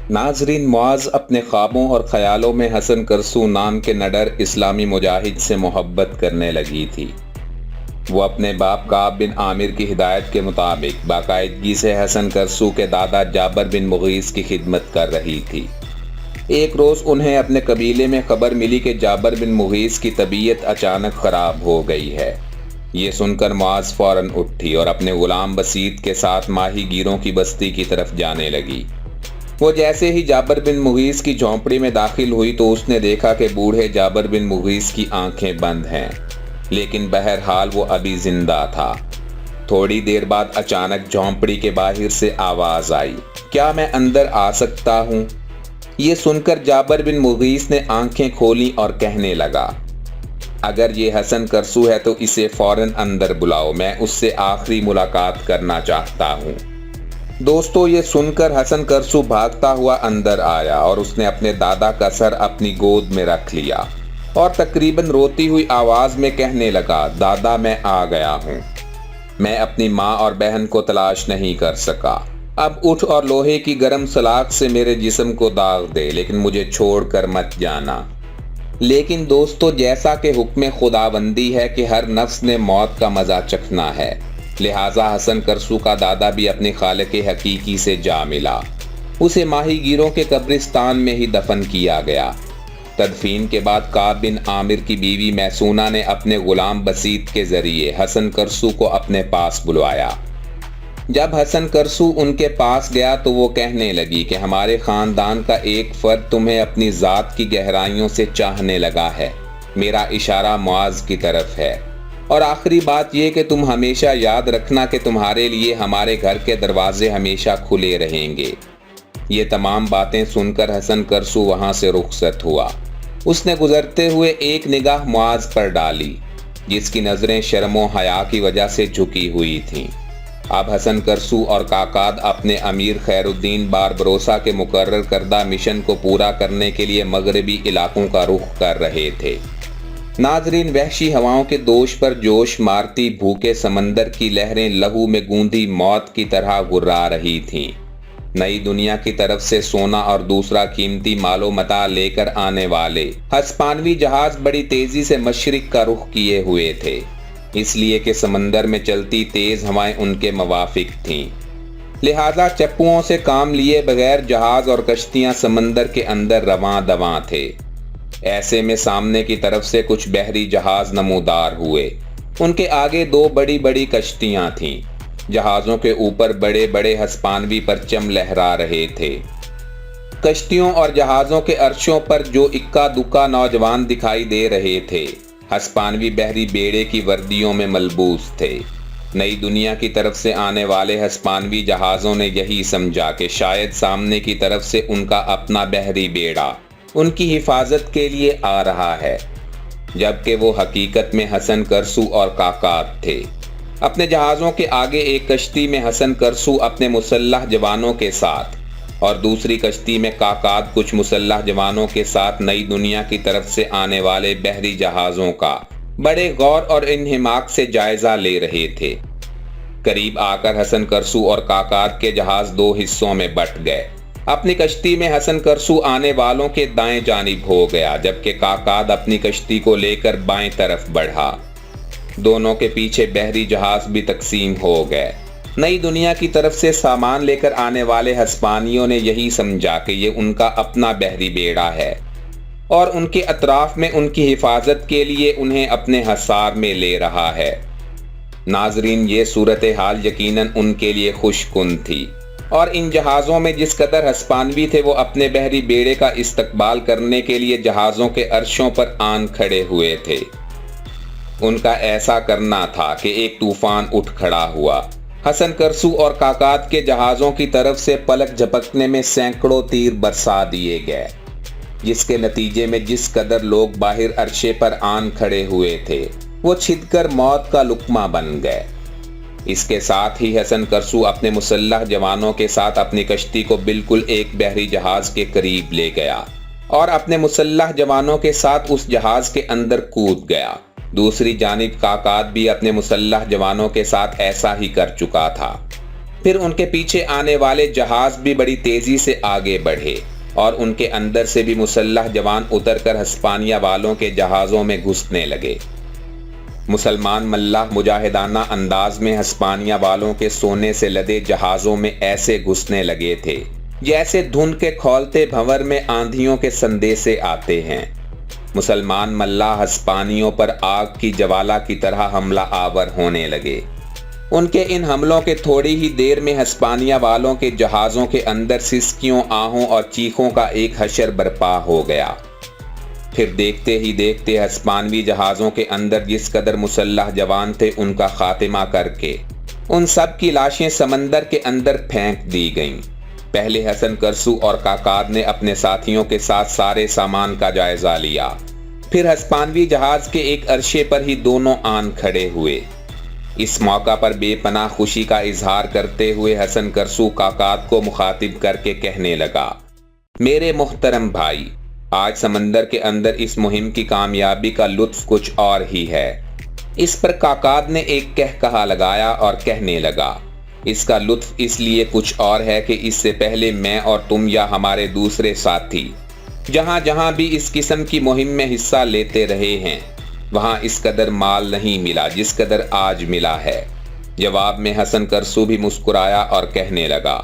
ناظرین، معاذ اپنے خوابوں اور خیالوں میں حسن کرسو نام کے نڈر اسلامی مجاہد سے محبت کرنے لگی تھی۔ وہ اپنے باپ کعب بن عامر کی ہدایت کے مطابق باقاعدگی سے حسن کرسو کے دادا جابر بن مغیث کی خدمت کر رہی تھی۔ ایک روز انہیں اپنے قبیلے میں خبر ملی کہ جابر بن مغیث کی طبیعت اچانک خراب ہو گئی ہے۔ یہ سن کر معاذ فوراً اٹھی اور اپنے غلام بسیط کے ساتھ ماہی گیروں کی بستی کی طرف جانے لگی۔ وہ جیسے ہی جابر بن مغیث کی جھونپڑی میں داخل ہوئی تو اس نے دیکھا کہ بوڑھے جابر بن مغیث کی آنکھیں بند ہیں، لیکن بہرحال وہ ابھی زندہ تھا۔ تھوڑی دیر بعد اچانک جھونپڑی کے باہر سے آواز آئی، کیا میں اندر آ سکتا ہوں؟ یہ سن کر جابر بن مغیث نے آنکھیں کھولی اور کہنے لگا، اگر یہ حسن کرسو ہے تو اسے فوراً اندر بلاؤ، میں اس سے آخری ملاقات کرنا چاہتا ہوں۔ دوستو، یہ سن کر حسن کرسو بھاگتا ہوا اندر آیا اور اس نے اپنے دادا کا سر اپنی گود میں رکھ لیا اور تقریباً روتی ہوئی آواز میں کہنے لگا، دادا میں آ گیا ہوں۔ میں اپنی ماں اور بہن کو تلاش نہیں کر سکا۔ اب اٹھ اور لوہے کی گرم سلاخ سے میرے جسم کو داغ دے، لیکن مجھے چھوڑ کر مت جانا۔ لیکن دوستو، جیسا کہ حکم خداوندی ہے کہ ہر نفس نے موت کا مزہ چکھنا ہے، لہٰذا حسن کرسو کا دادا بھی اپنے خالق حقیقی سے جا ملا۔ اسے ماہی گیروں کے قبرستان میں ہی دفن کیا گیا۔ تدفین کے بعد کعب بن عامر کی بیوی میسونہ نے اپنے غلام بسیط کے ذریعے حسن کرسو کو اپنے پاس بلوایا۔ جب حسن کرسو ان کے پاس گیا تو وہ کہنے لگی کہ ہمارے خاندان کا ایک فرد تمہیں اپنی ذات کی گہرائیوں سے چاہنے لگا ہے۔ میرا اشارہ معاذ کی طرف ہے، اور آخری بات یہ کہ تم ہمیشہ یاد رکھنا کہ تمہارے لیے ہمارے گھر کے دروازے ہمیشہ کھلے رہیں گے۔ یہ تمام باتیں سن کر حسن کرسو وہاں سے رخصت ہوا۔ اس نے گزرتے ہوئے ایک نگاہ معاذ پر ڈالی، جس کی نظریں شرم و حیا کی وجہ سے جھکی ہوئی تھیں۔ اب حسن کرسو اور کاکاد اپنے امیر خیر الدین باربروسا کے مقرر کردہ مشن کو پورا کرنے کے لیے مغربی علاقوں کا رخ کر رہے تھے۔ ناظرین، وحشی ہواؤں کے دوش پر جوش مارتی بھوکے سمندر کی لہریں لہو میں گوندھی موت کی طرح گرا رہی تھیں۔ نئی دنیا کی طرف سے سونا اور دوسرا قیمتی مال و متاع لے کر آنے والے ہسپانوی جہاز بڑی تیزی سے مشرق کا رخ کیے ہوئے تھے، اس لیے کہ سمندر میں چلتی تیز ہوائیں ان کے موافق تھیں۔ لہذا چپوؤں سے کام لیے بغیر جہاز اور کشتیاں سمندر کے اندر رواں دواں تھے۔ ایسے میں سامنے کی طرف سے کچھ بحری جہاز نمودار ہوئے۔ ان کے آگے دو بڑی بڑی کشتیاں تھیں۔ جہازوں کے اوپر بڑے بڑے ہسپانوی پرچم لہرا رہے تھے۔ کشتیوں اور جہازوں کے عرشوں پر جو اکا دکا نوجوان دکھائی دے رہے تھے، ہسپانوی بحری بیڑے کی وردیوں میں ملبوس تھے۔ نئی دنیا کی طرف سے آنے والے ہسپانوی جہازوں نے یہی سمجھا کہ شاید سامنے کی طرف سے ان کا اپنا بحری بیڑا ان کی حفاظت کے لیے آ رہا ہے، جبکہ وہ حقیقت میں حسن کرسو اور کاکاد تھے۔ اپنے جہازوں کے آگے ایک کشتی میں حسن کرسو اپنے مسلح جوانوں کے ساتھ اور دوسری کشتی میں کاکاد کچھ مسلح جوانوں کے ساتھ نئی دنیا کی طرف سے آنے والے بحری جہازوں کا بڑے غور اور انہماک سے جائزہ لے رہے تھے۔ قریب آ کر حسن کرسو اور کاکاد کے جہاز دو حصوں میں بٹ گئے۔ اپنی کشتی میں حسن کرسو آنے والوں کے دائیں جانب ہو گیا، جبکہ کاکاد اپنی کشتی کو لے کر بائیں طرف بڑھا۔ دونوں کے پیچھے بحری جہاز بھی تقسیم ہو گئے۔ نئی دنیا کی طرف سے سامان لے کر آنے والے ہسپانیوں نے یہی سمجھا کہ یہ ان کا اپنا بحری بیڑا ہے اور ان کے اطراف میں ان کی حفاظت کے لیے انہیں اپنے حصار میں لے رہا ہے۔ ناظرین، یہ صورتحال یقیناً ان کے لیے خوش کن تھی، اور ان جہازوں میں جس قدر ہسپانوی تھے وہ اپنے بحری بیڑے کا استقبال کرنے کے لیے جہازوں کے عرشوں پر آن کھڑے ہوئے تھے۔ ان کا ایسا کرنا تھا کہ ایک طوفان اٹھ کھڑا ہوا۔ حسن کرسو اور کاکاد کے جہازوں کی طرف سے پلک جھپکنے میں سینکڑوں تیر برسا دیے گئے، جس کے نتیجے میں جس قدر لوگ باہر عرشے پر آن کھڑے ہوئے تھے وہ چھد کر موت کا لقمہ بن گئے۔ اس کے ساتھ ہی حسن کرسو اپنے مسلح جوانوں کے ساتھ اپنی کشتی کو بالکل ایک بحری جہاز کے قریب لے گیا اور اپنے مسلح جوانوں کے ساتھ اس جہاز کے اندر کود گیا۔ دوسری جانب کاکاد بھی اپنے مسلح جوانوں کے ساتھ ایسا ہی کر چکا تھا۔ پھر ان کے پیچھے آنے والے جہاز بھی بڑی تیزی سے آگے بڑھے اور ان کے اندر سے بھی مسلح جوان اتر کر ہسپانیہ والوں کے جہازوں میں گھسنے لگے۔ مسلمان ملاح مجاہدانہ انداز میں ہسپانیہ والوں کے سونے سے لدے جہازوں میں ایسے گھسنے لگے تھے جیسے دھند کے کھولتے بھنور میں آندھیوں کے سندیسے آتے ہیں۔ مسلمان ملاح ہسپانیوں پر آگ کی جوالا کی طرح حملہ آور ہونے لگے۔ ان کے ان حملوں کے تھوڑی ہی دیر میں ہسپانیہ والوں کے جہازوں کے اندر سسکیوں، آہوں اور چیخوں کا ایک حشر برپا ہو گیا۔ پھر دیکھتے ہی دیکھتے ہسپانوی جہازوں کے اندر جس قدر مسلح جوان تھے ان کا خاتمہ کر کے ان سب کی لاشیں سمندر کے اندر پھینک دی گئیں۔ پہلے حسن کرسو اور کاکاد نے اپنے ساتھیوں کے ساتھ سارے سامان کا جائزہ لیا، پھر ہسپانوی جہاز کے ایک عرشے پر ہی دونوں آن کھڑے ہوئے۔ اس موقع پر بے پناہ خوشی کا اظہار کرتے ہوئے حسن کرسو کاکاد کو مخاطب کر کے کہنے لگا، میرے محترم بھائی، آج سمندر کے اندر اس مہم کی کامیابی کا لطف کچھ اور ہی ہے۔ اس پر کاکاد نے ایک کہا لگایا اور کہنے لگا، اس کا لطف اس لیے کچھ اور ہے کہ اس سے پہلے میں اور تم یا ہمارے دوسرے ساتھی جہاں جہاں بھی اس قسم کی مہم میں حصہ لیتے رہے ہیں وہاں اس قدر مال نہیں ملا جس قدر آج ملا ہے۔ جواب میں حسن کرسو بھی مسکرایا اور کہنے لگا،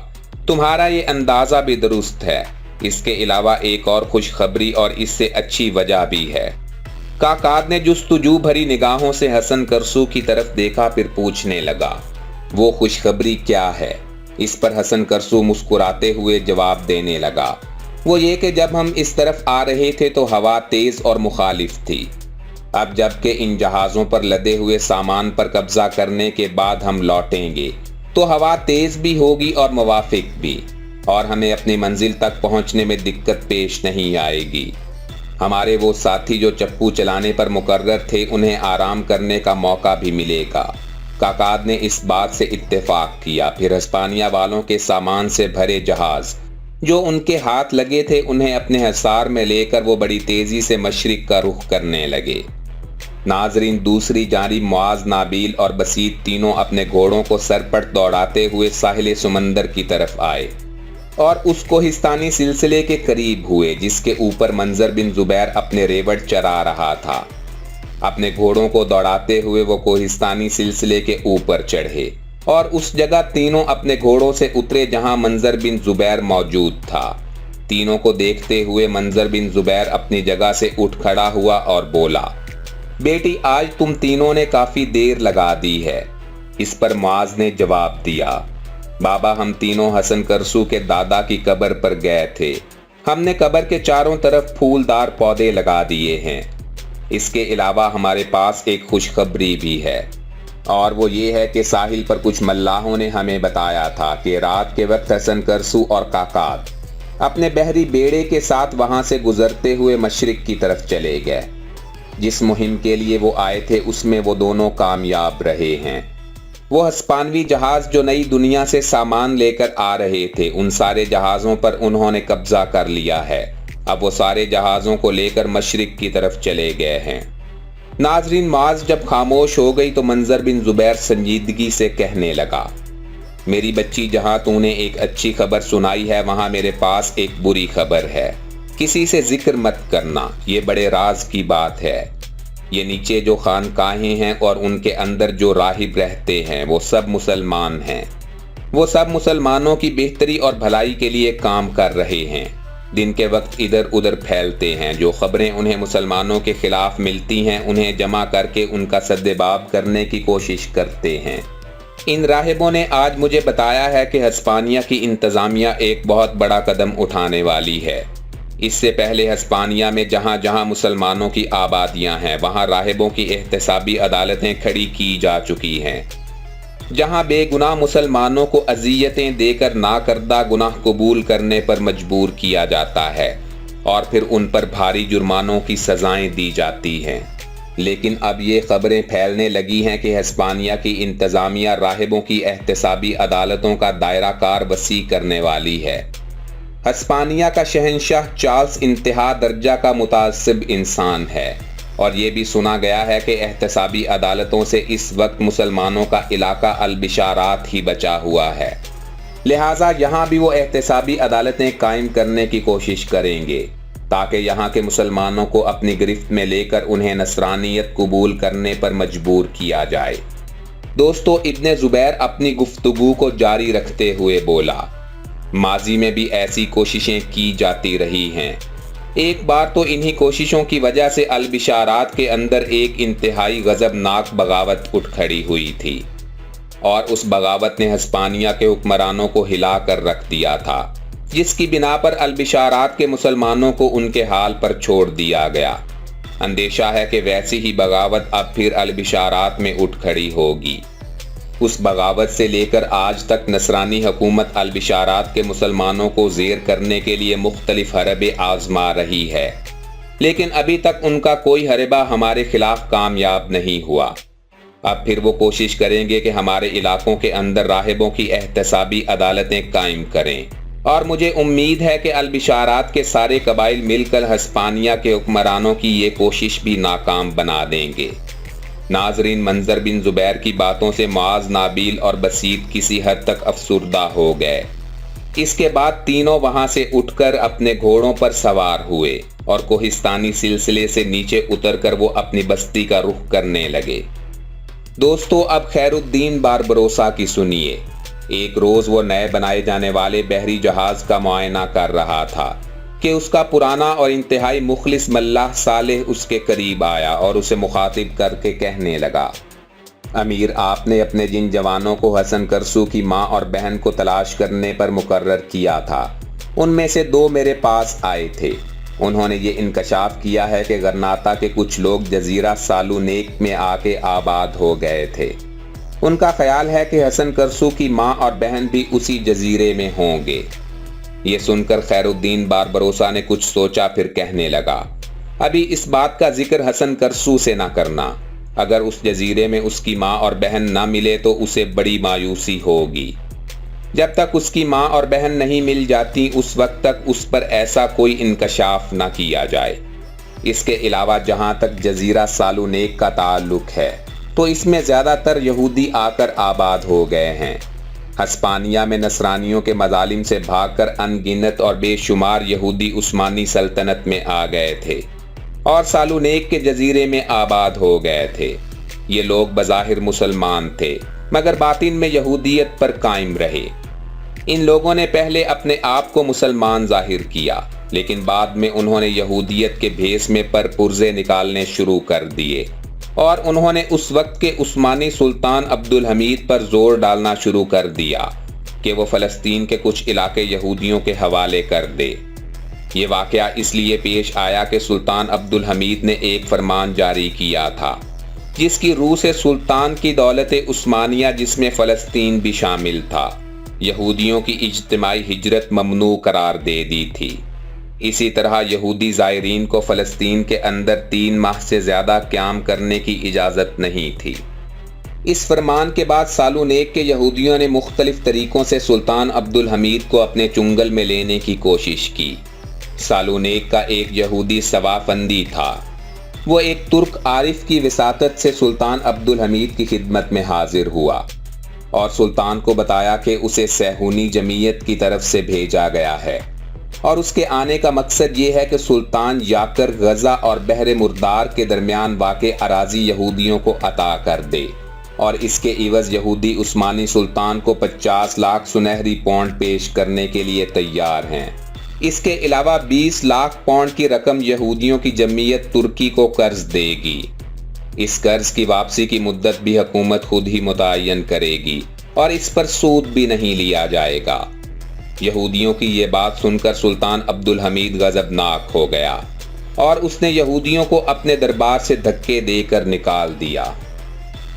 تمہارا یہ اندازہ بھی درست ہے، اس کے علاوہ ایک اور خوشخبری اور اس سے اچھی وجہ بھی ہے۔ کاکاد نے جستجو بھری نگاہوں سے حسن کرسو کی طرف دیکھا، پھر پوچھنے لگا، وہ خوشخبری کیا ہے؟ اس پر حسن کرسو مسکراتے ہوئے جواب دینے لگا، وہ یہ کہ جب ہم اس طرف آ رہے تھے تو ہوا تیز اور مخالف تھی۔ اب جب کہ ان جہازوں پر لدے ہوئے سامان پر قبضہ کرنے کے بعد ہم لوٹیں گے تو ہوا تیز بھی ہوگی اور موافق بھی، اور ہمیں اپنی منزل تک پہنچنے میں دقت پیش نہیں آئے گی۔ ہمارے وہ ساتھی جو چپو چلانے پر مقرر تھے انہیں آرام کرنے کا موقع بھی ملے گا۔ کاکاد نے اس بات سے اتفاق کیا۔ پھر ہسپانیہ والوں کے سامان سے بھرے جہاز جو ان کے ہاتھ لگے تھے انہیں اپنے حصار میں لے کر وہ بڑی تیزی سے مشرق کا رخ کرنے لگے۔ ناظرین، دوسری جانب معاذ، نابیل اور بسیط تینوں اپنے گھوڑوں کو سرپٹ دوڑاتے ہوئے ساحل سمندر کی طرف آئے اور اس کوہستانی سلسلے کے قریب ہوئے جس کے اوپر منظر بن زبیر اپنے ریوڑ چرا رہا تھا۔ اپنے گھوڑوں کو دوڑاتے ہوئے وہ کوہستانی سلسلے کے اوپر چڑھے اور اس جگہ تینوں اپنے گھوڑوں سے اترے جہاں منظر بن زبیر موجود تھا۔ تینوں کو دیکھتے ہوئے منظر بن زبیر اپنی جگہ سے اٹھ کھڑا ہوا اور بولا، بیٹی آج تم تینوں نے کافی دیر لگا دی ہے۔ اس پر معاذ نے جواب دیا، بابا ہم تینوں حسن کرسو کے دادا کی قبر پر گئے تھے، ہم نے قبر کے چاروں طرف پھولدار پودے لگا دیے ہیں۔ اس کے علاوہ ہمارے پاس ایک خوشخبری بھی ہے، اور وہ یہ ہے کہ ساحل پر کچھ ملاحوں نے ہمیں بتایا تھا کہ رات کے وقت حسن کرسو اور کاکاد اپنے بحری بیڑے کے ساتھ وہاں سے گزرتے ہوئے مشرق کی طرف چلے گئے۔ جس مہم کے لیے وہ آئے تھے اس میں وہ دونوں کامیاب رہے ہیں۔ وہ ہسپانوی جہاز جو نئی دنیا سے سامان لے کر آ رہے تھے ان سارے جہازوں پر انہوں نے قبضہ کر لیا ہے۔ اب وہ سارے جہازوں کو لے کر مشرق کی طرف چلے گئے ہیں۔ ناظرین، معاذ جب خاموش ہو گئی تو منظر بن زبیر سنجیدگی سے کہنے لگا، میری بچی، جہاں تو نے ایک اچھی خبر سنائی ہے وہاں میرے پاس ایک بری خبر ہے۔ کسی سے ذکر مت کرنا، یہ بڑے راز کی بات ہے۔ یہ نیچے جو خانقاہیں ہیں اور ان کے اندر جو راہب رہتے ہیں وہ سب مسلمان ہیں۔ وہ سب مسلمانوں کی بہتری اور بھلائی کے لیے کام کر رہے ہیں۔ دن کے وقت ادھر ادھر پھیلتے ہیں، جو خبریں انہیں مسلمانوں کے خلاف ملتی ہیں انہیں جمع کر کے ان کا سدباب کرنے کی کوشش کرتے ہیں۔ ان راہبوں نے آج مجھے بتایا ہے کہ ہسپانیہ کی انتظامیہ ایک بہت بڑا قدم اٹھانے والی ہے۔ اس سے پہلے ہسپانیہ میں جہاں جہاں مسلمانوں کی آبادیاں ہیں وہاں راہبوں کی احتسابی عدالتیں کھڑی کی جا چکی ہیں، جہاں بے گناہ مسلمانوں کو اذیتیں دے کر ناکردہ گناہ قبول کرنے پر مجبور کیا جاتا ہے اور پھر ان پر بھاری جرمانوں کی سزائیں دی جاتی ہیں۔ لیکن اب یہ خبریں پھیلنے لگی ہیں کہ ہسپانیہ کی انتظامیہ راہبوں کی احتسابی عدالتوں کا دائرہ کار وسیع کرنے والی ہے۔ ہسپانیہ کا شہنشاہ چارلس انتہا درجہ کا متعصب انسان ہے اور یہ بھی سنا گیا ہے کہ احتسابی عدالتوں سے اس وقت مسلمانوں کا علاقہ البشارات ہی بچا ہوا ہے، لہٰذا یہاں بھی وہ احتسابی عدالتیں قائم کرنے کی کوشش کریں گے تاکہ یہاں کے مسلمانوں کو اپنی گرفت میں لے کر انہیں نصرانیت قبول کرنے پر مجبور کیا جائے۔ دوستو، ابن زبیر اپنی گفتگو کو جاری رکھتے ہوئے بولا، ماضی میں بھی ایسی کوششیں کی جاتی رہی ہیں۔ ایک بار تو انہی کوششوں کی وجہ سے البشارات کے اندر ایک انتہائی غضبناک بغاوت اٹھ کھڑی ہوئی تھی، اور اس بغاوت نے ہسپانیہ کے حکمرانوں کو ہلا کر رکھ دیا تھا، جس کی بنا پر البشارات کے مسلمانوں کو ان کے حال پر چھوڑ دیا گیا۔ اندیشہ ہے کہ ویسی ہی بغاوت اب پھر البشارات میں اٹھ کھڑی ہوگی۔ اس بغاوت سے لے کر آج تک نصرانی حکومت البشارات کے مسلمانوں کو زیر کرنے کے لیے مختلف حربے آزما رہی ہے، لیکن ابھی تک ان کا کوئی حربہ ہمارے خلاف کامیاب نہیں ہوا۔ اب پھر وہ کوشش کریں گے کہ ہمارے علاقوں کے اندر راہبوں کی احتسابی عدالتیں قائم کریں، اور مجھے امید ہے کہ البشارات کے سارے قبائل مل کر ہسپانیہ کے حکمرانوں کی یہ کوشش بھی ناکام بنا دیں گے۔ ناظرین، منظر بن زبیر کی باتوں سے معاذ، نابیل اور بسیط کسی حد تک افسردہ ہو گئے۔ اس کے بعد تینوں وہاں سے اٹھ کر اپنے گھوڑوں پر سوار ہوئے اور کوہستانی سلسلے سے نیچے اتر کر وہ اپنی بستی کا رخ کرنے لگے۔ دوستو، اب خیر الدین باربروسا کی سنیے۔ ایک روز وہ نئے بنائے جانے والے بحری جہاز کا معائنہ کر رہا تھا کہ اس کا پرانا اور انتہائی مخلص ملاح صالح اس کے قریب آیا اور اسے مخاطب کر کے کہنے لگا، امیر، آپ نے اپنے جن جوانوں کو حسن کرسو کی ماں اور بہن کو تلاش کرنے پر مقرر کیا تھا، ان میں سے 2 میرے پاس آئے تھے۔ انہوں نے یہ انکشاف کیا ہے کہ غرناطہ کے کچھ لوگ جزیرہ سالونیک میں آ کے آباد ہو گئے تھے۔ ان کا خیال ہے کہ حسن کرسو کی ماں اور بہن بھی اسی جزیرے میں ہوں گے۔ یہ سن کر خیر الدین باربروسا نے کچھ سوچا، پھر کہنے لگا، ابھی اس بات کا ذکر حسن کرسو سے نہ کرنا۔ اگر اس جزیرے میں اس کی ماں اور بہن نہ ملے تو اسے بڑی مایوسی ہوگی۔ جب تک اس کی ماں اور بہن نہیں مل جاتی اس وقت تک اس پر ایسا کوئی انکشاف نہ کیا جائے۔ اس کے علاوہ جہاں تک جزیرہ سالونیک کا تعلق ہے تو اس میں زیادہ تر یہودی آ کر آباد ہو گئے ہیں۔ ہسپانیہ میں نصرانیوں کے مظالم سے بھاگ کر ان گنت اور بے شمار یہودی عثمانی سلطنت میں آ گئے تھے اور سالونیک کے جزیرے میں آباد ہو گئے تھے۔ یہ لوگ بظاہر مسلمان تھے مگر باطن میں یہودیت پر قائم رہے۔ ان لوگوں نے پہلے اپنے آپ کو مسلمان ظاہر کیا، لیکن بعد میں انہوں نے یہودیت کے بھیس میں پرزے نکالنے شروع کر دیے، اور انہوں نے اس وقت کے عثمانی سلطان عبدالحمید پر زور ڈالنا شروع کر دیا کہ وہ فلسطین کے کچھ علاقے یہودیوں کے حوالے کر دے۔ یہ واقعہ اس لیے پیش آیا کہ سلطان عبدالحمید نے ایک فرمان جاری کیا تھا جس کی روح سے سلطان کی دولت عثمانیہ، جس میں فلسطین بھی شامل تھا، یہودیوں کی اجتماعی ہجرت ممنوع قرار دے دی تھی۔ اسی طرح یہودی زائرین کو فلسطین کے اندر 3 ماہ سے زیادہ قیام کرنے کی اجازت نہیں تھی۔ اس فرمان کے بعد سالونیک کے یہودیوں نے مختلف طریقوں سے سلطان عبدالحمید کو اپنے چنگل میں لینے کی کوشش کی۔ سالونیک کا ایک یہودی سوافندی تھا۔ وہ ایک ترک عارف کی وساطت سے سلطان عبدالحمید کی خدمت میں حاضر ہوا اور سلطان کو بتایا کہ اسے صہیونی جمعیت کی طرف سے بھیجا گیا ہے، اور اس کے آنے کا مقصد یہ ہے کہ سلطان یاکر غزہ اور بحر مردار کے درمیان واقع اراضی یہودیوں کو عطا کر دے، اور اس کے عوض یہودی عثمانی سلطان کو 50 لاکھ سنہری پاؤنڈ پیش کرنے کے لیے تیار ہیں۔ اس کے علاوہ 20 لاکھ پاؤنڈ کی رقم یہودیوں کی جمعیت ترکی کو قرض دے گی۔ اس قرض کی واپسی کی مدت بھی حکومت خود ہی متعین کرے گی اور اس پر سود بھی نہیں لیا جائے گا۔ یہودیوں کی یہ بات سن کر سلطان عبدالحمید غضبناک ہو گیا اور اس نے یہودیوں کو اپنے دربار سے دھکے دے کر نکال دیا۔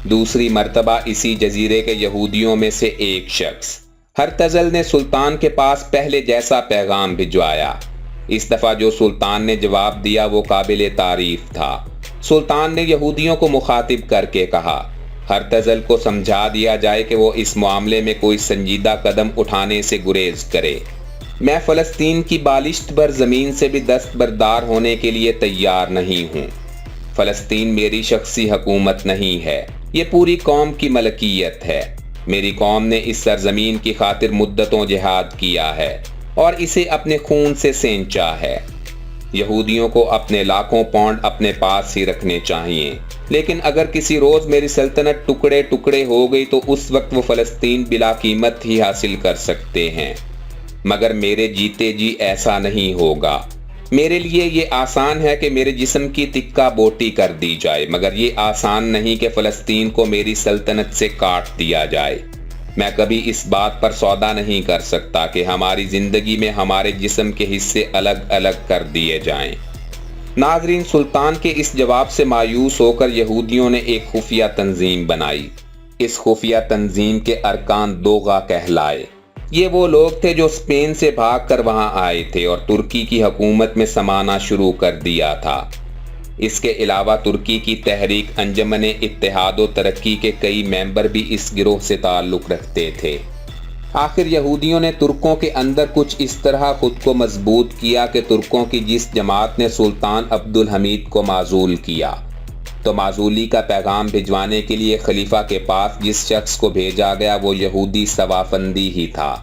دوسری مرتبہ اسی جزیرے کے یہودیوں میں سے ایک شخص ہرتزل نے سلطان کے پاس پہلے جیسا پیغام بھجوایا۔ اس دفعہ جو سلطان نے جواب دیا وہ قابل تعریف تھا۔ سلطان نے یہودیوں کو مخاطب کر کے کہا، ہرتزل کو سمجھا دیا جائے کہ وہ اس معاملے میں کوئی سنجیدہ قدم اٹھانے سے گریز کرے۔ میں فلسطین کی بالشت بھر زمین سے بھی دستبردار ہونے کے لیے تیار نہیں ہوں۔ فلسطین میری شخصی حکومت نہیں ہے، یہ پوری قوم کی ملکیت ہے۔ میری قوم نے اس سرزمین کی خاطر مدتوں جہاد کیا ہے اور اسے اپنے خون سے سینچا ہے۔ یہودیوں کو اپنے لاکھوں پاؤنڈ اپنے پاس ہی رکھنے چاہیے، لیکن اگر کسی روز میری سلطنت ٹکڑے ٹکڑے ہو گئی تو اس وقت وہ فلسطین بلا قیمت ہی حاصل کر سکتے ہیں، مگر میرے جیتے جی ایسا نہیں ہوگا۔ میرے لیے یہ آسان ہے کہ میرے جسم کی تکہ بوٹی کر دی جائے، مگر یہ آسان نہیں کہ فلسطین کو میری سلطنت سے کاٹ دیا جائے۔ میں کبھی اس بات پر سودا نہیں کر سکتا کہ ہماری زندگی میں ہمارے جسم کے حصے الگ الگ کر دیے جائیں۔ ناظرین، سلطان کے اس جواب سے مایوس ہو کر یہودیوں نے ایک خفیہ تنظیم بنائی۔ اس خفیہ تنظیم کے ارکان دوغا کہلائے۔ یہ وہ لوگ تھے جو اسپین سے بھاگ کر وہاں آئے تھے اور ترکی کی حکومت میں سمانا شروع کر دیا تھا۔ اس کے علاوہ ترکی کی تحریک انجمن اتحاد و ترقی کے کئی ممبر بھی اس گروہ سے تعلق رکھتے تھے۔ آخر یہودیوں نے ترکوں کے اندر کچھ اس طرح خود کو مضبوط کیا کہ ترکوں کی جس جماعت نے سلطان عبدالحمید کو معزول کیا تو معزولی کا پیغام بھجوانے کے لیے خلیفہ کے پاس جس شخص کو بھیجا گیا وہ یہودی صوافندی ہی تھا۔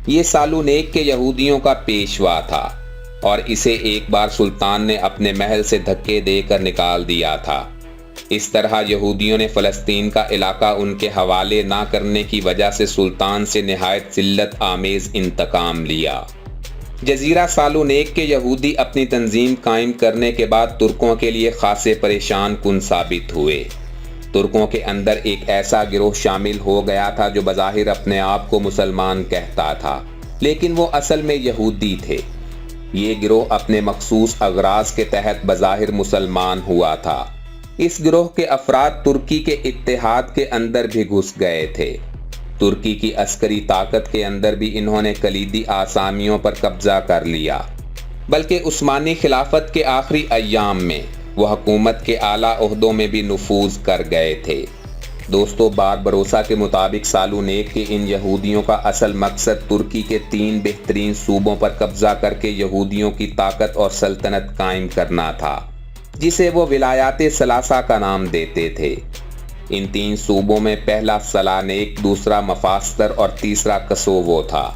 یہ سالونیک کے یہودیوں کا پیشوا تھا اور اسے ایک بار سلطان نے اپنے محل سے دھکے دے کر نکال دیا تھا۔ اس طرح یہودیوں نے فلسطین کا علاقہ ان کے حوالے نہ کرنے کی وجہ سے سلطان سے نہایت ذلت آمیز انتقام لیا۔ جزیرہ سالونیک کے یہودی اپنی تنظیم قائم کرنے کے بعد ترکوں کے لیے خاصے پریشان کن ثابت ہوئے۔ ترکوں کے اندر ایک ایسا گروہ شامل ہو گیا تھا جو بظاہر اپنے آپ کو مسلمان کہتا تھا، لیکن وہ اصل میں یہودی تھے۔ یہ گروہ اپنے مخصوص اغراض کے تحت بظاہر مسلمان ہوا تھا۔ اس گروہ کے افراد ترکی کے اتحاد کے اندر بھی گھس گئے تھے۔ ترکی کی عسکری طاقت کے اندر بھی انہوں نے کلیدی آسامیوں پر قبضہ کر لیا، بلکہ عثمانی خلافت کے آخری ایام میں وہ حکومت کے اعلیٰ عہدوں میں بھی نفوذ کر گئے تھے۔ دوستو، باربروسا کے مطابق سالونیک کے ان یہودیوں کا اصل مقصد ترکی کے 3 بہترین صوبوں پر قبضہ کر کے یہودیوں کی طاقت اور سلطنت قائم کرنا تھا، جسے وہ ولایات ثلاثہ کا نام دیتے تھے۔ ان 3 صوبوں میں پہلا سالانیک، دوسرا مفاستر اور تیسرا کسووو تھا۔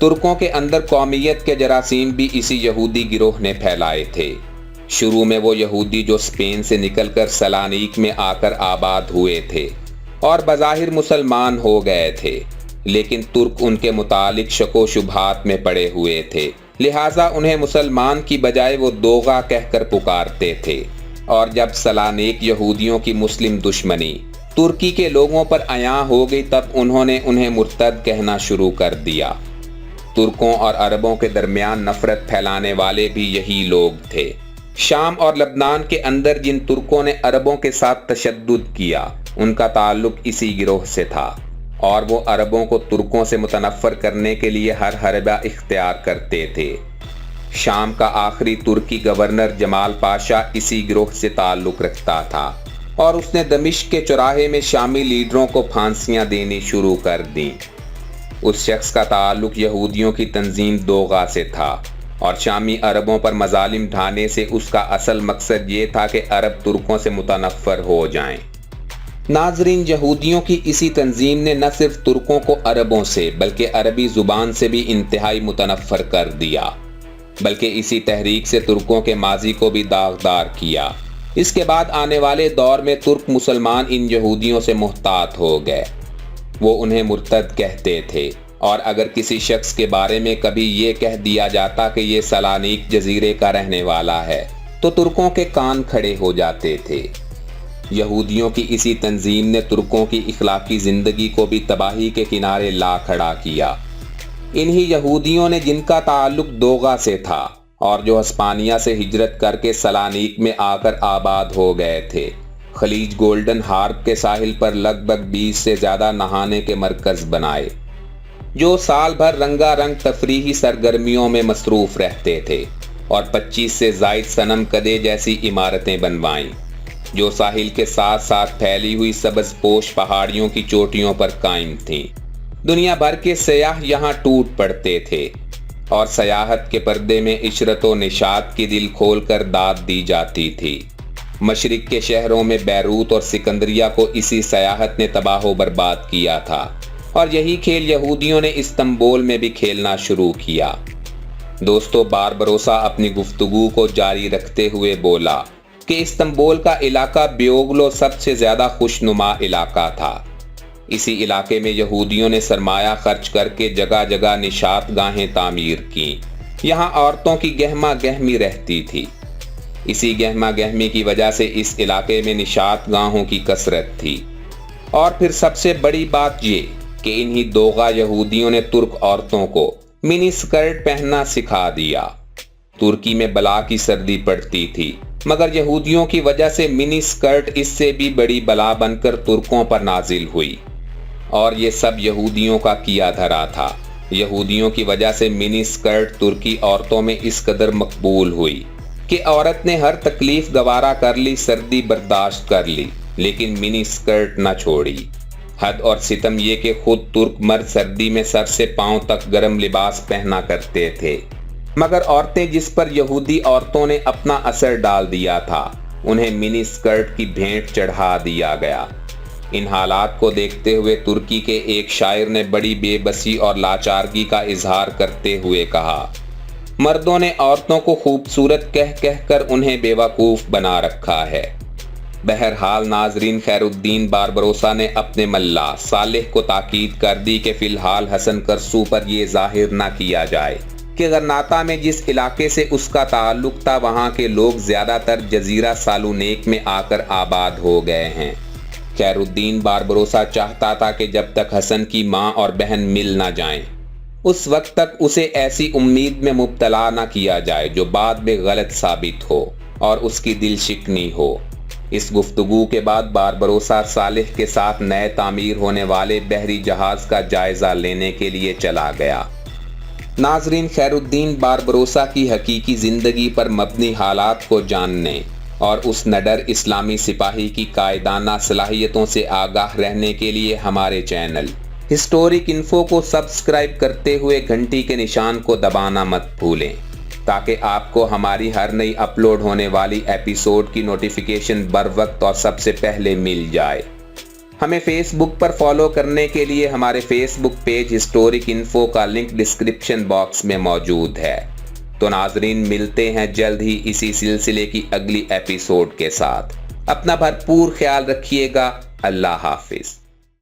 ترکوں کے اندر قومیت کے جراثیم بھی اسی یہودی گروہ نے پھیلائے تھے۔ شروع میں وہ یہودی جو اسپین سے نکل کر سالانیک میں آ کر آباد ہوئے تھے اور بظاہر مسلمان ہو گئے تھے، لیکن ترک ان کے متعلق شک و شبہات میں پڑے ہوئے تھے، لہٰذا انہیں مسلمان کی بجائے وہ دوغا کہہ کر پکارتے تھے۔ اور جب سالانیک یہودیوں کی مسلم دشمنی ترکی کے لوگوں پر عیاں ہو گئی تب انہوں نے انہیں مرتد کہنا شروع کر دیا۔ ترکوں اور عربوں کے درمیان نفرت پھیلانے والے بھی یہی لوگ تھے۔ شام اور لبنان کے اندر جن ترکوں نے عربوں کے ساتھ تشدد کیا ان کا تعلق اسی گروہ سے تھا، اور وہ عربوں کو ترکوں سے متنفر کرنے کے لیے ہر حربہ اختیار کرتے تھے۔ شام کا آخری ترکی گورنر جمال پاشا اسی گروہ سے تعلق رکھتا تھا اور اس نے دمشق کے چوراہے میں شامی لیڈروں کو پھانسیاں دینی شروع کر دیں۔ اس شخص کا تعلق یہودیوں کی تنظیم دوغا سے تھا اور شامی عربوں پر مظالم ڈھانے سے اس کا اصل مقصد یہ تھا کہ عرب ترکوں سے متنفر ہو جائیں۔ ناظرین، یہودیوں کی اسی تنظیم نے نہ صرف ترکوں کو عربوں سے بلکہ عربی زبان سے بھی انتہائی متنفر کر دیا، بلکہ اسی تحریک سے ترکوں کے ماضی کو بھی داغدار کیا۔ اس کے بعد آنے والے دور میں ترک مسلمان ان یہودیوں سے محتاط ہو گئے۔ وہ انہیں مرتد کہتے تھے، اور اگر کسی شخص کے بارے میں کبھی یہ کہہ دیا جاتا کہ یہ سالانیک جزیرے کا رہنے والا ہے تو ترکوں کے کان کھڑے ہو جاتے تھے۔ یہودیوں کی اسی تنظیم نے ترکوں کی اخلاقی زندگی کو بھی تباہی کے کنارے لا کھڑا کیا۔ انہی یہودیوں نے، جن کا تعلق دوغا سے تھا اور جو ہسپانیہ سے ہجرت کر کے سالانیک میں آ کر آباد ہو گئے تھے، خلیج گولڈن ہارپ کے ساحل پر لگ بھگ 20 سے زیادہ نہانے کے مرکز بنائے، جو سال بھر رنگا رنگ تفریحی سرگرمیوں میں مصروف رہتے تھے، اور 25 سے زائد صنم کدے جیسی عمارتیں بنوائیں، جو ساحل کے ساتھ ساتھ پھیلی ہوئی سبز پوش پہاڑیوں کی چوٹیوں پر قائم تھیں۔ دنیا بھر کے سیاح یہاں ٹوٹ پڑتے تھے، اور سیاحت کے پردے میں عشرت و نشاط کی دل کھول کر داد دی جاتی تھی۔ مشرق کے شہروں میں بیروت اور سکندریہ کو اسی سیاحت نے تباہ و برباد کیا تھا، اور یہی کھیل یہودیوں نے استنبول میں بھی کھیلنا شروع کیا۔ دوستو، باربروسا اپنی گفتگو کو جاری رکھتے ہوئے بولا کہ استنبول کا علاقہ بیوگلو سب سے زیادہ خوشنما علاقہ تھا۔ اسی علاقے میں یہودیوں نے سرمایہ خرچ کر کے جگہ جگہ نشاط گاہیں تعمیر کیں۔ یہاں عورتوں کی گہما گہمی رہتی تھی۔ اسی گہما گہمی کی وجہ سے اس علاقے میں نشاط گاہوں کی کثرت تھی۔ اور پھر سب سے بڑی بات یہ کہ انہی دوغا یہودیوں نے ترک عورتوں کو منی سکرٹ پہننا سکھا دیا۔ ترکی میں بلا کی سردی پڑتی تھی، مگر یہودیوں کی وجہ سے منی سکرٹ اس سے بھی بڑی بلا بن کر ترکوں پر نازل ہوئی، اور یہ سب یہودیوں کا کیا دھرا تھا۔ یہودیوں کی وجہ سے منی سکرٹ ترکی عورتوں میں اس قدر مقبول ہوئی کہ عورت نے ہر تکلیف گوارا کر لی، سردی برداشت کر لی، لیکن منی سکرٹ نہ چھوڑی۔ حد اور ستم یہ کہ خود ترک مرد سردی میں سر سے پاؤں تک گرم لباس پہنا کرتے تھے، مگر عورتیں جس پر یہودی عورتوں نے اپنا اثر ڈال دیا تھا، انہیں منی سکرٹ کی بھینٹ چڑھا دیا گیا۔ ان حالات کو دیکھتے ہوئے ترکی کے ایک شاعر نے بڑی بے بسی اور لاچارگی کا اظہار کرتے ہوئے کہا، مردوں نے عورتوں کو خوبصورت کہہ کہہ کر انہیں بیوقوف بنا رکھا ہے۔ بہرحال ناظرین، خیر الدین باربروسا نے اپنے ملا صالح کو تاکید کر دی کہ فی الحال حسن کرسو پر یہ ظاہر نہ کیا جائے کہ غرناطہ میں جس علاقے سے اس کا تعلق تھا وہاں کے لوگ زیادہ تر جزیرہ سالونیک میں آ کر آباد ہو گئے ہیں۔ خیر الدین باربروسا چاہتا تھا کہ جب تک حسن کی ماں اور بہن مل نہ جائیں، اس وقت تک اسے ایسی امید میں مبتلا نہ کیا جائے جو بعد میں غلط ثابت ہو اور اس کی دل شکنی ہو۔ اس گفتگو کے بعد باربروسا صالح کے ساتھ نئے تعمیر ہونے والے بحری جہاز کا جائزہ لینے کے لیے چلا گیا۔ ناظرین، خیر الدین باربروسا کی حقیقی زندگی پر مبنی حالات کو جاننے اور اس نڈر اسلامی سپاہی کی قائدانہ صلاحیتوں سے آگاہ رہنے کے لیے ہمارے چینل ہسٹورک انفو کو سبسکرائب کرتے ہوئے گھنٹی کے نشان کو دبانا مت بھولیں، تاکہ آپ کو ہماری ہر نئی اپلوڈ ہونے والی ایپیسوڈ کی نوٹیفیکیشن بر وقت اور سب سے پہلے مل جائے۔ ہمیں فیس بک پر فالو کرنے کے لیے ہمارے فیس بک پیج ہسٹورک انفو کا لنک ڈسکرپشن باکس میں موجود ہے۔ تو ناظرین، ملتے ہیں جلد ہی اسی سلسلے کی اگلی ایپیسوڈ کے ساتھ۔ اپنا بھرپور خیال رکھیے گا۔ اللہ حافظ۔